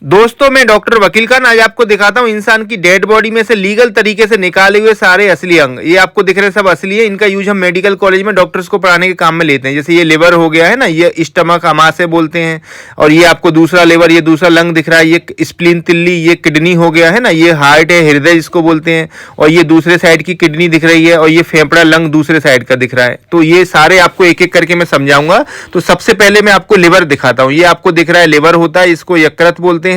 दोस्तों मैं डॉक्टर वकील खान आज आपको दिखाता हूँ इंसान की डेड बॉडी में से लीगल तरीके से निकाले हुए सारे असली अंग। ये आपको दिख रहे हैं सब असली है। इनका यूज हम मेडिकल कॉलेज में डॉक्टर्स को पढ़ाने के काम में लेते हैं। जैसे ये लिवर हो गया है ना, ये स्टमक अमाशय बोलते हैं। और ये आपको दूसरा लिवर, ये दूसरा लंग दिख रहा है, ये स्प्लीन तिल्ली, ये किडनी हो गया है ना, ये हार्ट है, हृदय जिसको बोलते हैं। और ये दूसरे साइड की किडनी दिख रही है, और ये फेफड़ा लंग दूसरे साइड का दिख रहा है। तो ये सारे आपको एक एक करके मैं समझाऊंगा। तो सबसे पहले मैं आपको लिवर दिखाता हूँ। ये आपको दिख रहा है लिवर होता है, इसको यकृत बोलते हैं।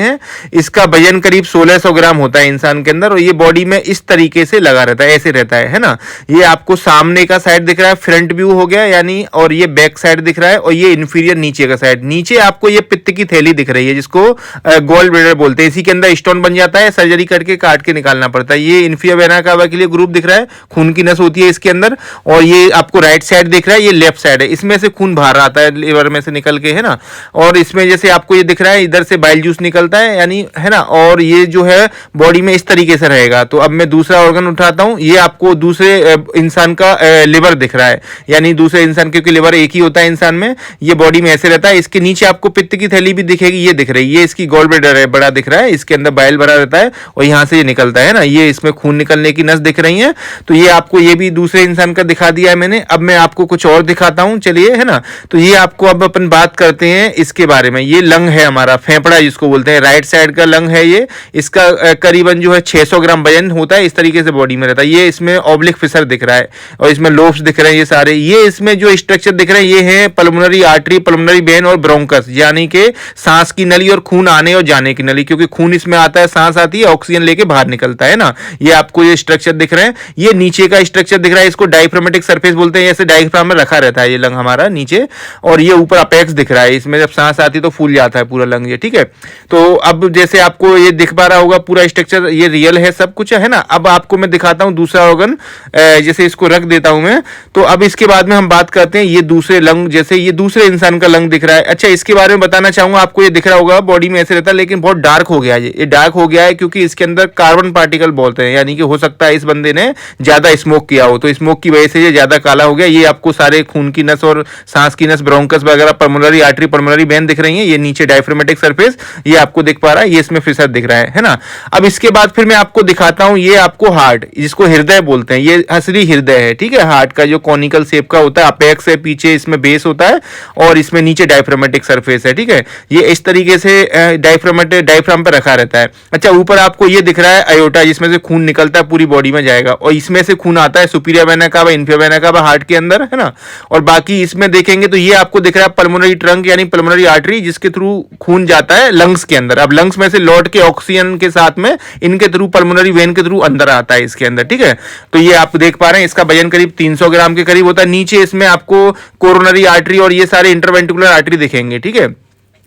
इसका वजन करीब 1600 ग्राम होता है इंसान के अंदर, और ये बॉडी में इस तरीके से लगा रहता है, ऐसे रहता है ना। ये आपको सामने का साइड दिख रहा है, फ्रंट व्यू हो गया यानी, और ये बैक साइड दिख रहा है, और ये इंफीरियर नीचे का साइड। नीचे आपको ये पित्त की थैली दिख रही है, जिसको गोल्ड ब्लेडर बोलते हैं। इसी के अंदर स्टोन बन जाता है, सर्जरी करके काट के निकालना पड़ता है। ये इन्फीरियर वेना कावा के लिए ग्रुप दिख रहा है, खून की नस होती है इसके अंदर। और ये आपको राइट साइड दिख रहा है, ये लेफ्ट साइड है, इसमें से खून बाहर आता है लिवर में से निकल के, है ना। और इसमें जैसे आपको ये दिख रहा है, इधर से बाइल जूस निकलता है यानी, है ना। और ये जो है बॉडी में इस तरीके से रहेगा। तो अब मैं दूसरा ऑर्गन उठाता हूं। ये आपको दूसरे इंसान का लिवर दिख रहा है, यानी दूसरे इंसान, क्योंकि लिवर एक ही होता है इंसान में। ये बॉडी में ऐसे रहता है। इसके नीचे आपको पित्त की थैली भी दिखेगी, ये दिख रही है, ये इसकी गॉल ब्लैडर है, बड़ा दिख रहा है। इसके अंदर बाइल भरा रहता है और यहां से ये निकलता है ना, ये इसमें खून निकलने की नस दिख रही है। तो ये आपको ये भी दूसरे इंसान का दिखा दिया है मैंने। अब मैं आपको कुछ और दिखाता हूं, चलिए, है ना। तो ये आपको अब अपन बात करते हैं इसके बारे में। ये लंग है हमारा, फेफड़ा जिसको बोलते हैं, राइट साइड का लंग है ये। इसका करीबन जो है 600 ग्राम वजन होता है, इस तरीके से बॉडी में रहता है। ये इसमें ऑब्लिक फिशर दिख रहा है, और इसमें लोब्स दिख रहे हैं, ये सारे। ये इसमें जो स्ट्रक्चर दिख रहे हैं, ये है पल्मोनरी आर्टरी, पल्मोनरी वेन और ब्रोंकस, यानी कि सांस की नली और खून आने और जाने की नली। क्योंकि खून इसमें आता है, सांस आती है, ऑक्सीजन लेके बाहर निकलता है ना। ये आपको ये स्ट्रक्चर दिख रहे हैं। ये नीचे का स्ट्रक्चर दिख रहा है, इसको डायफ्रामेटिक सरफेस बोलते हैं। ऐसे डायफ्राम में रखा रहता है ये लंग हमारा नीचे। और ये ऊपर अपेक्स दिख रहा है, इसमें जब सांस आती है तो फूल जाता है पूरा लंग ये, ठीक है। तो अब जैसे आपको ये दिख पा रहा होगा पूरा स्ट्रक्चर, ये रियल है, सब कुछ है ना। अब आपको मैं दिखाता हूं दूसरा ऑर्गन, जैसे इसको रख देता हूं मैं। तो अब इसके बाद में हम बात करते हैं ये दूसरे लंग, जैसे ये दूसरे इंसान का लंग दिख रहा है। अच्छा, इसके बारे में बताना चाहूंगा आपको। ये दिख रहा होगा बॉडी में ऐसे रहता है, लेकिन बहुत डार्क हो गया है। ये डार्क हो गया है क्योंकि इसके अंदर कार्बन पार्टिकल बोलते हैं, यानी कि हो सकता है इस बंदे ने ज्यादा स्मोक किया हो, तो स्मोक की वजह से ये ज्यादा काला हो गया। ये आपको सारे खून की नस और सांस की नस, ब्रोंकस वगैरह, पल्मोनरी आर्टरी, पल्मोनरी वेन दिख रही है। ये नीचे डायफ्रामेटिक सरफेस ये आपको दिख पा रहा है, ये इसमें फिशर दिख रहा है ना। अब इसके बाद फिर मैं आपको दिखाता हूं, ये आपको हार्ट, जिसको हृदय बोलते हैं, ये असली हृदय है, ठीक है। हार्ट का जो कॉनिकल शेप का होता है, अपेक्स है, पीछे इसमें बेस होता है, और इसमें नीचे डायफ्रामेटिक सरफेस है, ठीक है। ये इस तरीके से डायफ्राम पर रखा रहता है। अच्छा, ऊपर आपको ये दिख रहा है अयोटा, जिसमें से खून निकलता है, पूरी बॉडी में जाएगा, और इसमें से खून आता है superior vena cava, inferior vena cava heart के अंदर, है ना। और बाकी इसमें देखेंगे तो ये आपको दिख रहा है पल्मोनरी ट्रंक, यानी पल्मोनरी आर्टरी, जिसके थ्रू खून जाता है लंग्स के अंदर। अब लंग्स में से लौट के ऑक्सीजन के साथ में इनके थ्रू पल्मोनरी वेन के थ्रू अंदर आता है इसके अंदर, ठीक है। तो ये आप देख पा रहे हैं, इसका वजन करीब 300 ग्राम के करीब होता है। नीचे इसमें आपको कोरोनरी आर्टरी और ये सारे इंटरवेंट्रिकुलर आर्टरी दिखेंगे, ठीक है।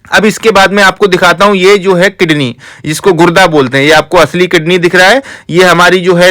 अब इसके बाद मैं आपको दिखाता हूं, ये जो है किडनी, जिसको गुर्दा बोलते हैं, ये आपको असली किडनी दिख रहा है। ये हमारी जो है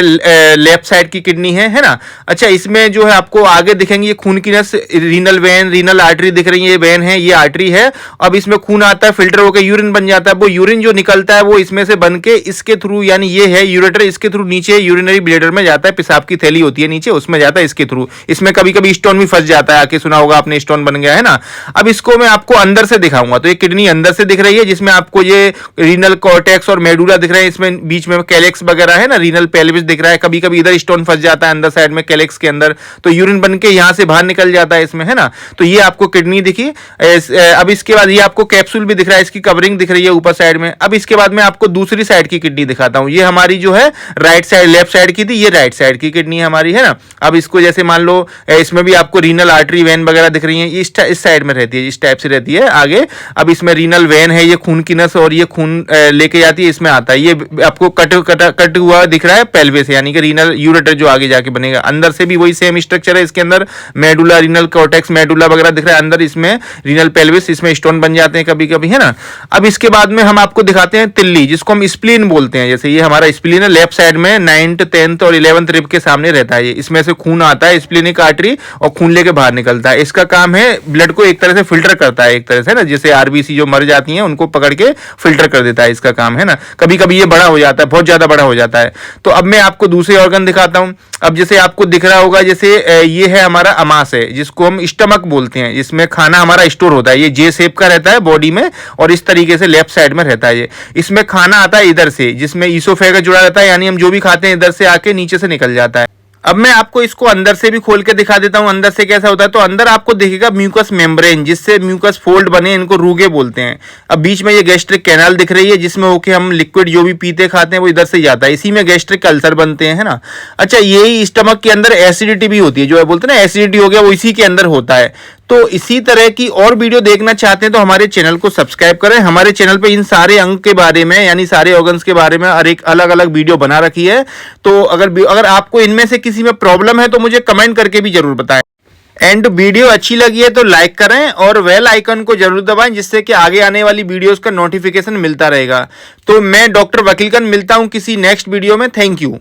लेफ्ट साइड की किडनी है ना। अच्छा, इसमें जो है आपको आगे दिखेंगे ये खून की नस, रीनल वेन, रीनल आर्टरी दिख रही है, ये वेन है, ये आर्टरी है। अब इसमें खून आता है, फिल्टर होकर यूरिन बन जाता है। वो यूरिन जो निकलता है वो इसमें से बन के इसके थ्रू, यानी ये है यूरेटर, इसके थ्रू नीचे यूरिनरी ब्लेडर में जाता है, पेशाब की थैली होती है नीचे, उसमें जाता है इसके थ्रू। इसमें कभी कभी स्टोन भी फंस जाता है, आके सुना होगा आपने, स्टोन बन गया है ना। अब इसको मैं आपको अंदर से दिखाऊंगा। तो किडनी अंदर से दिख रही है, जिसमें आपको ये रीनल कॉर्टेक्स और मेडुला दिख रहे हैं, इसमें बीच में कैलेक्स वगैरह है ना, रीनल पेल्विस दिख रहा है। कभी कभी इधर स्टोन फंस जाता है अंदर साइड में कैलेक्स के अंदर, तो यूरिन बन के यहां से बाहर निकल जाता है इसमें, है ना। तो ये आपको किडनी दिखी। अब इसके बाद ये आपको कैप्सूल भी दिख रहा है, इसकी कवरिंग दिख रही है ऊपर साइड में। अब इसके बाद मैं आपको दूसरी साइड की किडनी दिखाता हूं। ये हमारी जो है राइट साइड, लेफ्ट साइड की थी, ये राइट साइड की किडनी हमारी, है ना। अब इसको जैसे मान लो, इसमें भी आपको रीनल आर्टरी वेन वगैरह दिख रही है, इस साइड में रहती है, इस टाइप से रहती है आगे। अब इसमें रीनल वेन है, ये खून की नस, और ये खून लेके जाती है, इसमें आता है। ये आपको कट हुआ दिख रहा है पेल्विस, यानी कि रीनल यूरेटर जो आगे जाके बनेगा। अंदर से भी वही सेम स्ट्रक्चर है, इसके अंदर मेडुला, रीनल कॉर्टेक्स, मेडुला वगैरह दिख रहा है अंदर, इसमें रीनल पेल्विस, इसमें स्टोन बन जाते हैं कभी कभी, है ना। अब इसके बाद में हम आपको दिखाते हैं तिल्ली, जिसको हम स्प्लीन बोलते हैं। जैसे ये हमारा स्प्लीन है, लेफ्ट साइड में 9th 10th और 11th रिब के सामने रहता है। इसमें से खून आता है, स्प्लीनिक आर्टरी, और खून लेके बाहर निकलता है। इसका काम है ब्लड को एक तरह से फिल्टर करता है, एक तरह से ना, जैसे आरबीसी आरबीसी जो मर जाती हैं उनको पकड़ के फिल्टर कर देता है, इसका काम है ना। कभी कभी ये बड़ा हो जाता है, बहुत ज्यादा बड़ा हो जाता है। तो अब मैं आपको दूसरे ऑर्गन दिखाता हूं। अब जैसे आपको दिख रहा होगा, जैसे ये है हमारा अमाशय, जिसको हम स्टमक बोलते हैं, इसमें खाना हमारा स्टोर होता है। ये जे शेप का रहता है बॉडी में और इस तरीके से लेफ्ट साइड में रहता है ये। इसमें खाना आता है इधर से, जिसमें ईसोफेगस जुड़ा रहता है, यानी हम जो भी खाते हैं इधर से आके नीचे से निकल जाता है। अब मैं आपको इसको अंदर से भी खोल के दिखा देता हूं, अंदर से कैसा होता है। तो अंदर आपको दिखेगा म्यूकस मेम्ब्रेन, जिससे म्यूकस फोल्ड बने, इनको रूगे बोलते हैं। अब बीच में ये गैस्ट्रिक कैनाल दिख रही है, जिसमें होके हम लिक्विड जो भी पीते खाते हैं वो इधर से जाता है, इसी में गैस्ट्रिक अल्सर बनते हैं, है ना। अच्छा, यही स्टमक के अंदर एसिडिटी भी होती है, जो है बोलते हैं ना एसिडिटी हो गया, वो इसी के अंदर होता है। तो इसी तरह की और वीडियो देखना चाहते हैं तो हमारे चैनल को सब्सक्राइब करें। हमारे चैनल पे इन सारे अंग के बारे में, यानी सारे ऑर्गन्स के बारे में और एक अलग अलग वीडियो बना रखी है। तो अगर आपको इनमें से किसी में प्रॉब्लम है तो मुझे कमेंट करके भी जरूर बताएं। एंड वीडियो अच्छी लगी है तो लाइक करें और बेल आइकन को जरूर दबाएं, जिससे कि आगे आने वाली वीडियोस का नोटिफिकेशन मिलता रहेगा। तो मैं डॉक्टर वकीलकन मिलता हूं किसी नेक्स्ट वीडियो में। Thank you.